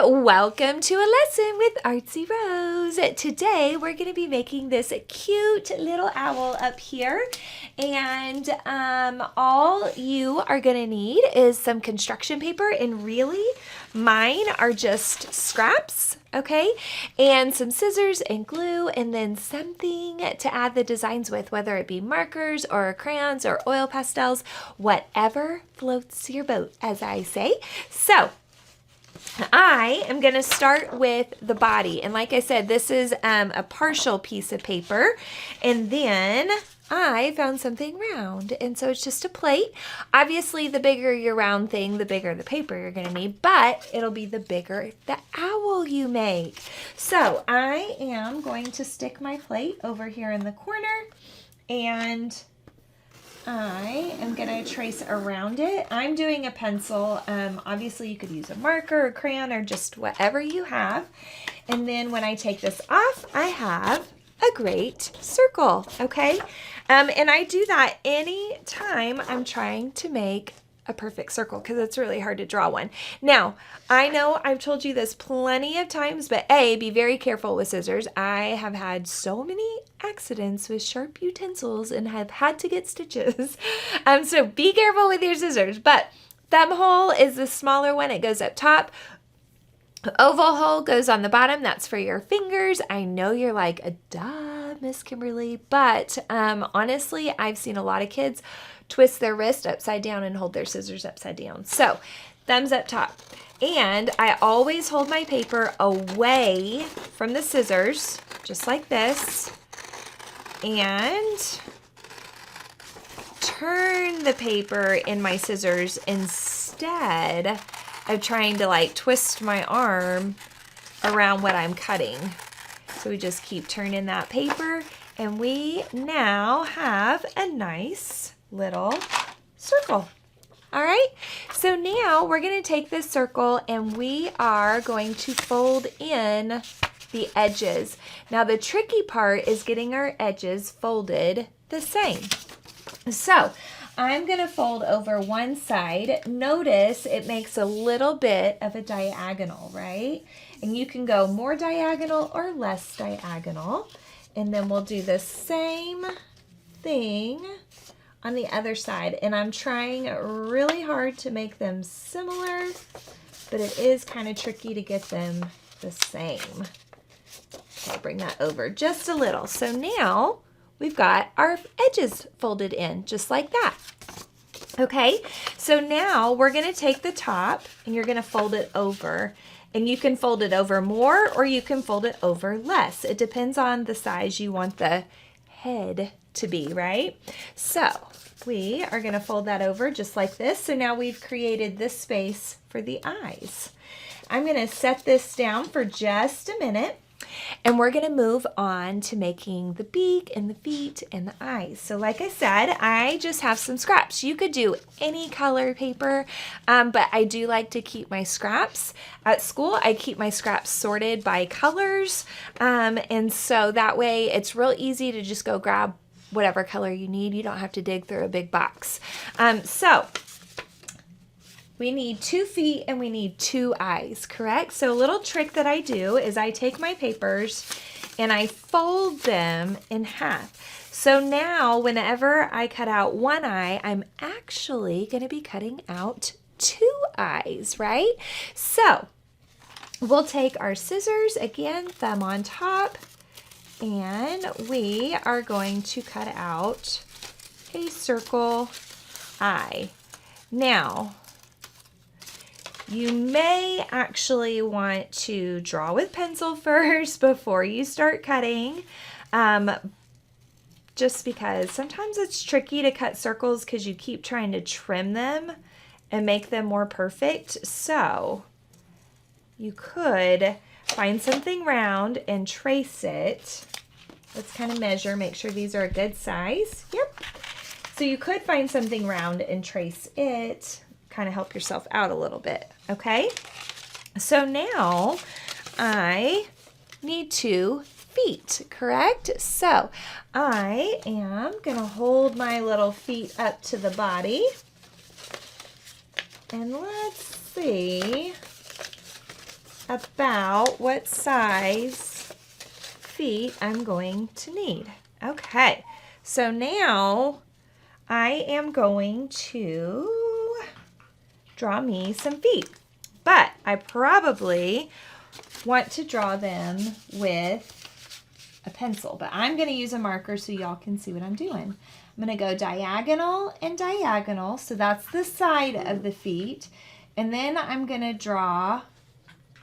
welcome to a lesson with Artsy Rose. Today we're going to be making this cute little owl up here, and all you are going to need is some construction paper, and really mine are just scraps, okay, and some scissors and glue, and then something to add the designs with, whether it be markers or crayons or oil pastels, whatever floats your boat, as I say. So I am going to start with the body, and like I said, this is a partial piece of paper, and then I found something round, and so it's just a plate. Obviously, the bigger your round thing, the bigger the paper you're going to need, but it'll be the bigger the owl you make. So I am going to stick my plate over here in the corner, and I am going to trace around it. I'm doing a pencil. Obviously, you could use a marker or crayon or just whatever you have. And then when I take this off, I have a great circle, okay? And I do that any time I'm trying to make a perfect circle, because it's really hard to draw one. Now, I know I've told you this plenty of times, but be very careful with scissors. I have had so many accidents with sharp utensils and have had to get stitches. So be careful with your scissors. But thumb hole is the smaller one. It goes up top. Oval hole goes on the bottom. That's for your fingers. I know you're like, duh, Miss Kimberly, but honestly, I've seen a lot of kids twist their wrist upside down and hold their scissors upside down. So thumbs up top. And I always hold my paper away from the scissors, just like this, and turn the paper in my scissors instead of trying to like twist my arm around what I'm cutting. So we just keep turning that paper, and we now have a nice little circle. All right, so now we're going to take this circle and we are going to fold in the edges. Now the tricky part is getting our edges folded the same. So I'm going to fold over one side. Notice it makes a little bit of a diagonal, right? And you can go more diagonal or less diagonal. And then we'll do the same thing on the other side. And I'm trying really hard to make them similar, but it is kind of tricky to get them the same. Okay, bring that over just a little. So now we've got our edges folded in just like that. Okay, so now we're going to take the top and you're going to fold it over. And you can fold it over more or you can fold it over less. It depends on the size you want the head to be, right? So we are going to fold that over just like this. So now we've created this space for the eyes. I'm going to set this down for just a minute, and we're going to move on to making the beak and the feet and the eyes. So like I said, I just have some scraps. You could do any color paper, but I do like to keep my scraps. At school, I keep my scraps sorted by colors, and so that way it's real easy to just go grab whatever color you need. You don't have to dig through a big box. So we need 2 feet and we need 2 eyes, correct? So a little trick that I do is I take my papers and I fold them in half. So now whenever I cut out one eye, I'm actually going to be cutting out 2 eyes, right? So we'll take our scissors, again, thumb on top, and we are going to cut out a circle eye. Now, you may actually want to draw with pencil first before you start cutting, just because sometimes it's tricky to cut circles because you keep trying to trim them and make them more perfect. So you could find something round and trace it. Let's kind of measure, make sure these are a good size. Yep. So you could find something round and trace it, kind of help yourself out a little bit, okay? So now I need 2 feet, correct? So I am going to hold my little feet up to the body. And let's see. about what size feet I'm going to need. Okay, so now I am going to draw me some feet, but I probably want to draw them with a pencil, but I'm going to use a marker so y'all can see what I'm doing. I'm going to go diagonal and diagonal, so that's the side of the feet, and then I'm going to draw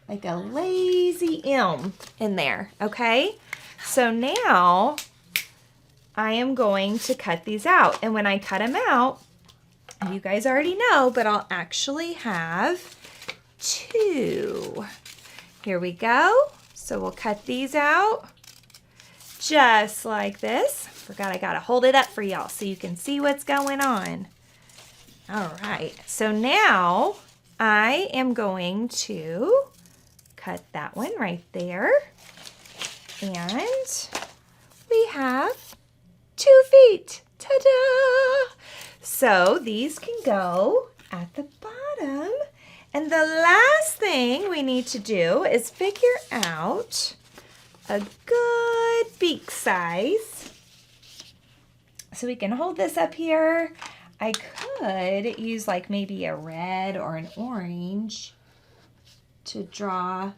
like a lazy M in there, okay? So now I am going to cut these out, and when I cut them out, you guys already know, but I'll actually have 2. Here we go. So we'll cut these out just like this. Forgot I gotta hold it up for y'all so you can see what's going on. All right, so now I am going to cut that one right there. And we have 2 feet. Ta-da! So these can go at the bottom. And the last thing we need to do is figure out a good beak size. So we can hold this up here. I could use like maybe a red or an orange to draw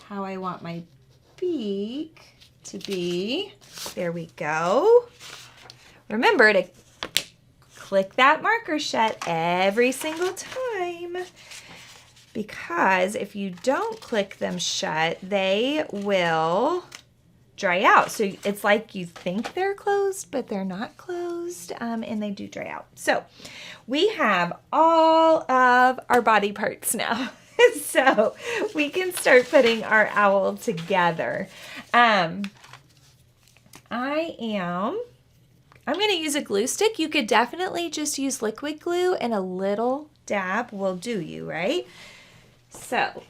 how I want my beak to be. There we go. Remember to click that marker shut every single time, because if you don't click them shut, they will dry out. So it's like you think they're closed, but they're not closed, and they do dry out. So we have all of our body parts now. So we can start putting our owl together. I'm going to use a glue stick. You could definitely just use liquid glue, and a little dab will do you, right? So,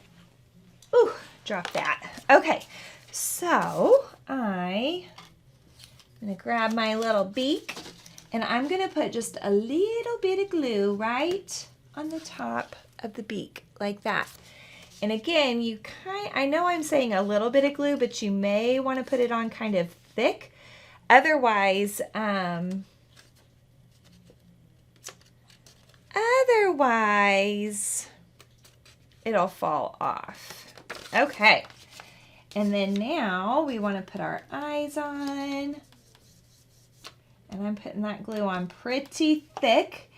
ooh, drop that. Okay, so I'm going to grab my little beak, and I'm going to put just a little bit of glue right on the top of the beak, like that. And again, I know I'm saying a little bit of glue, but you may want to put it on kind of thick. Otherwise, it'll fall off. Okay. And then now we want to put our eyes on. And I'm putting that glue on pretty thick.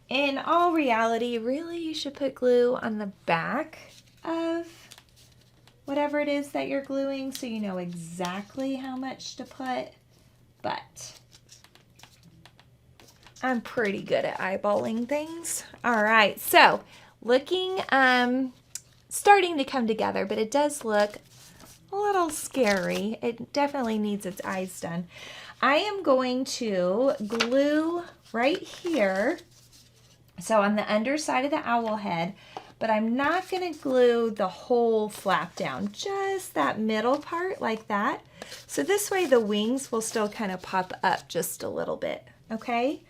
In all reality, really, you should put glue on the back of whatever it is that you're gluing so you know exactly how much to put. But I'm pretty good at eyeballing things. All right, so looking, starting to come together, but it does look a little scary. It definitely needs its eyes done. I am going to glue right here, so on the underside of the owl head, but I'm not going to glue the whole flap down, just that middle part like that. So this way the wings will still kind of pop up just a little bit, okay?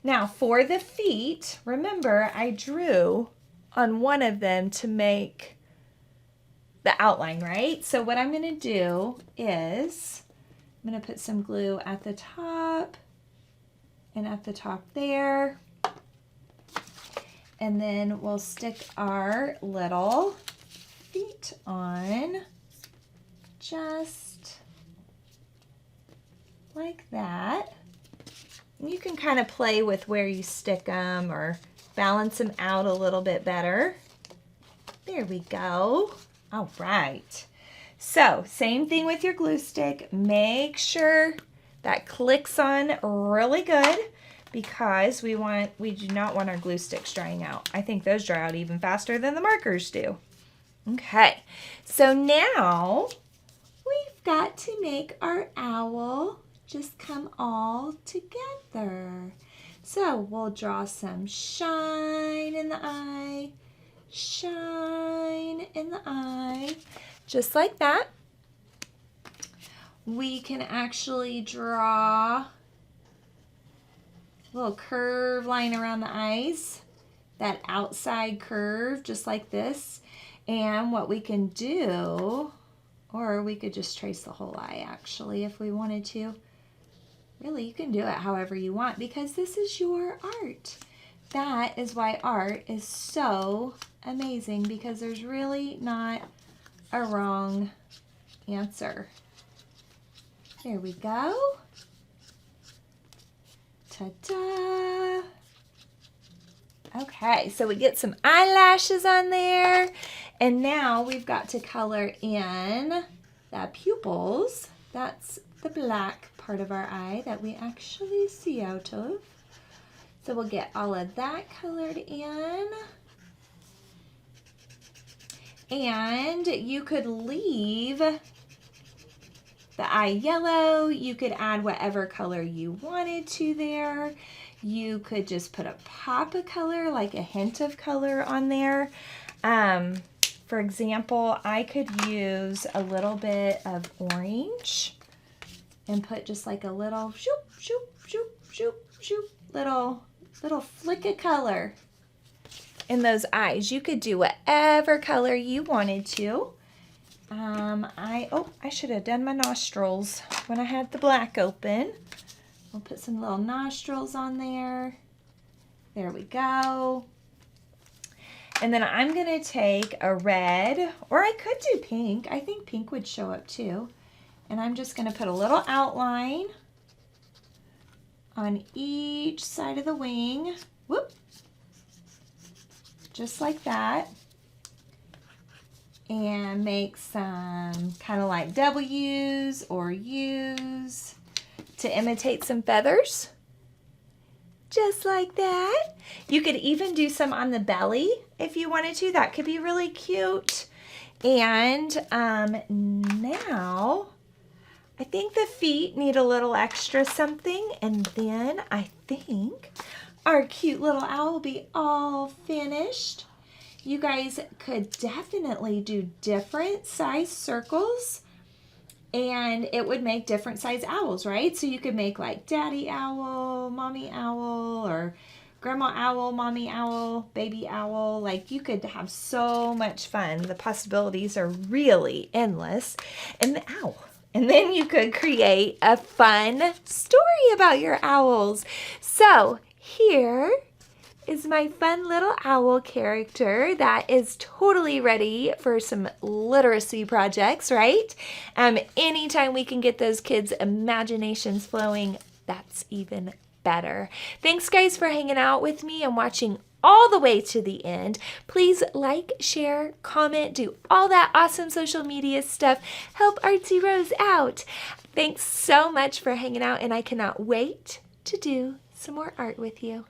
Now for the feet, remember I drew on one of them to make the outline, right? So what I'm going to do is I'm going to put some glue at the top and at the top there. And then we'll stick our little feet on just like that. And you can kind of play with where you stick them or balance them out a little bit better. There we go. All right. So same thing with your glue stick. Make sure that clicks on really good, because we do not want our glue sticks drying out. I think those dry out even faster than the markers do. Okay, so now we've got to make our owl just come all together. So we'll draw some shine in the eye, shine in the eye, just like that. We can actually draw little curve line around the eyes, that outside curve, just like this. And what we can do, or we could just trace the whole eye actually if we wanted to. Really, you can do it however you want because this is your art. That is why art is so amazing, because there's really not a wrong answer. There we go. Ta-da! Okay, so we get some eyelashes on there, and now we've got to color in the pupils. That's the black part of our eye that we actually see out of. So we'll get all of that colored in. And you could leave the eye yellow. You could add whatever color you wanted to there. You could just put a pop of color, like a hint of color on there. For example, I could use a little bit of orange and put just like a little shoop, shoop, shoop, shoop, shoop, little flick of color in those eyes. You could do whatever color you wanted to. I should have done my nostrils when I had the black open. I'll put some little nostrils on there. There we go. And then I'm gonna take a red, or I could do pink. I think pink would show up too. And I'm just gonna put a little outline on each side of the wing. Whoop. Just like that. And make some kind of like W's or U's to imitate some feathers. Just like that. You could even do some on the belly if you wanted to. That could be really cute. And now I think the feet need a little extra something, and then I think our cute little owl will be all finished. You guys could definitely do different size circles, and it would make different size owls, right? So you could make like daddy owl, mommy owl, or grandma owl, mommy owl, baby owl. Like, you could have so much fun. The possibilities are really endless. And then you could create a fun story about your owls. So here is my fun little owl character that is totally ready for some literacy projects, right? Anytime we can get those kids' imaginations flowing, that's even better. Thanks guys for hanging out with me and watching all the way to the end. Please like, share, comment, do all that awesome social media stuff. Help Artsy Rose out. Thanks so much for hanging out, and I cannot wait to do some more art with you.